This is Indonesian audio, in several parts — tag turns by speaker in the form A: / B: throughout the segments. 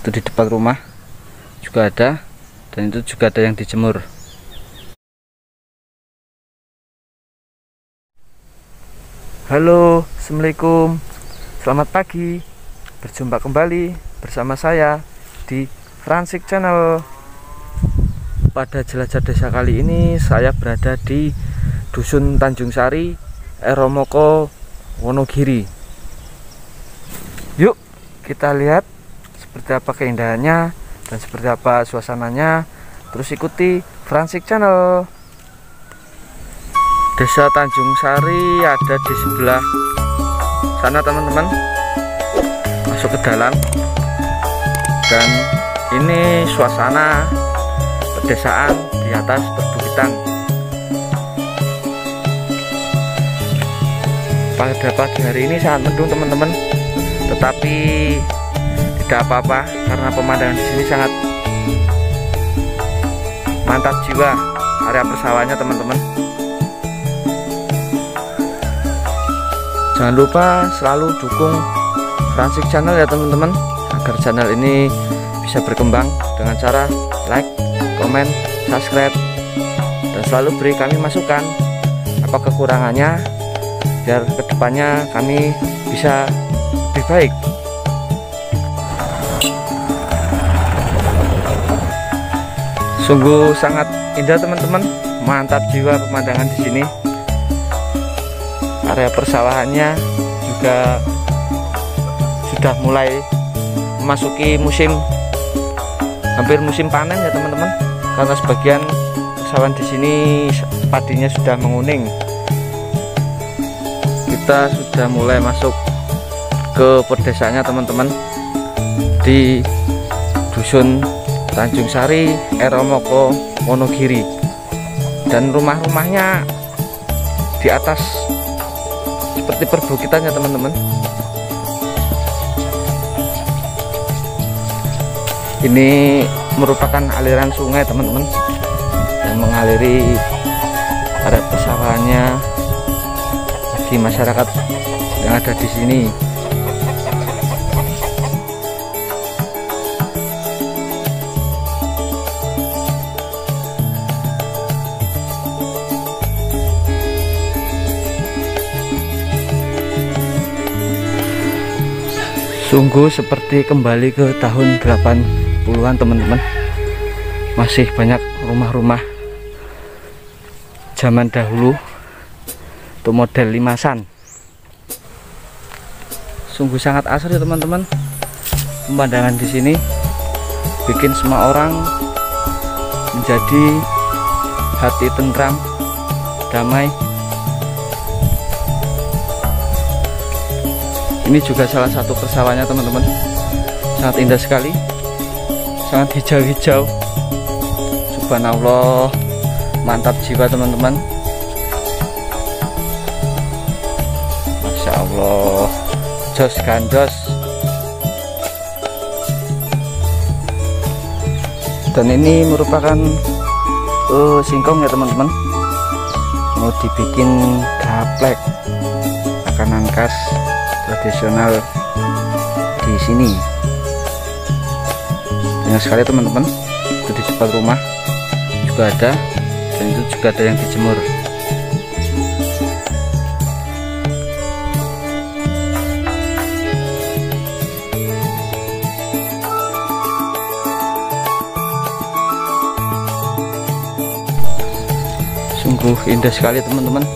A: Itu di depan rumah juga ada, dan itu juga ada yang dijemur. Halo, assalamualaikum, selamat pagi. Berjumpa kembali bersama saya di Fransik Channel. Pada jelajah desa kali ini saya berada di Dusun Tanjung Sari, Eromoko, Wonogiri. Yuk kita lihat seperti apa keindahannya dan seperti apa suasananya. Terus ikuti Fransik Channel. Desa Tanjung Sari ada di sebelah sana teman-teman, masuk ke dalam. Dan ini suasana pedesaan di atas perbukitan. Pada pagi hari ini sangat mendung teman-teman, tetapi tidak apa-apa karena pemandangan di sini sangat mantap jiwa. Area persawahannya teman-teman. Jangan lupa selalu dukung Fransik Channel ya teman-teman, agar channel ini bisa berkembang dengan cara like, komen, subscribe, dan selalu beri kami masukan apa kekurangannya, biar kedepannya kami bisa lebih baik. Sungguh sangat indah teman-teman, mantap jiwa pemandangan di sini. Area persawahannya juga sudah mulai memasuki hampir musim panen ya teman-teman, karena sebagian persawahan di sini padinya sudah menguning. Kita sudah mulai masuk ke pedesanya teman-teman, di Dusun Tanjung Sari, Eromoko, Wonogiri. Dan rumah-rumahnya di atas seperti perbukitannya teman-teman. Ini merupakan aliran sungai teman-teman yang mengaliri area persawahannya bagi masyarakat yang ada di sini. Sungguh seperti kembali ke tahun 80-an teman-teman. Masih banyak rumah-rumah zaman dahulu untuk model limasan. Sungguh sangat asri ya teman-teman. Pemandangan di sini bikin semua orang menjadi hati tentram, damai. Ini juga salah satu persawahannya teman-teman, sangat indah sekali, sangat hijau-hijau. Subhanallah, mantap jiwa teman-teman. Masya Allah, jos gandos. Dan ini merupakan singkong ya teman-teman, mau dibikin gaplek, makanan khas tradisional di sini. Banyak sekali teman-teman. Itu di depan rumah juga ada, dan itu juga ada yang dijemur. Sungguh indah sekali teman-teman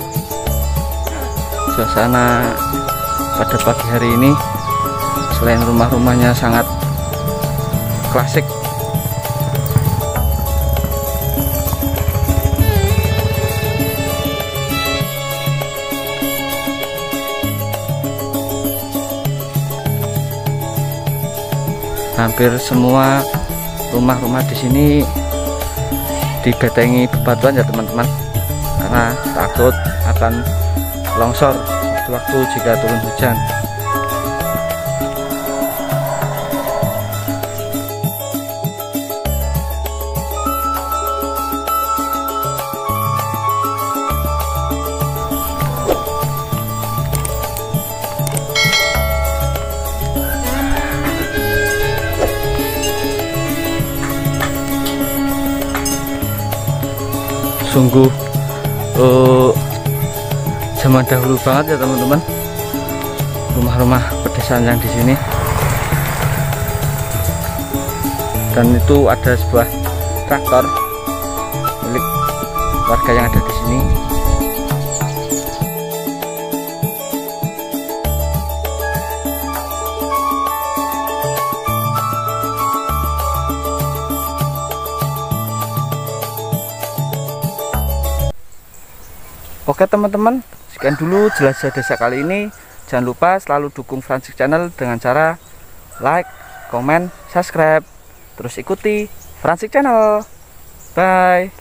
A: suasana pada pagi hari ini. Selain rumah-rumahnya sangat klasik, hampir semua rumah-rumah di sini dibetengi bebatuan ya teman-teman, karena takut akan longsor waktu jika turun hujan. sungguh zaman dahulu banget ya teman-teman, rumah-rumah pedesaan yang di sini. Dan itu ada sebuah traktor milik warga yang ada di sini. Oke teman-teman, sekian dulu jelajah desa kali ini. Jangan lupa selalu dukung Fransic Channel dengan cara like, komen, subscribe. Terus ikuti Fransic Channel. Bye.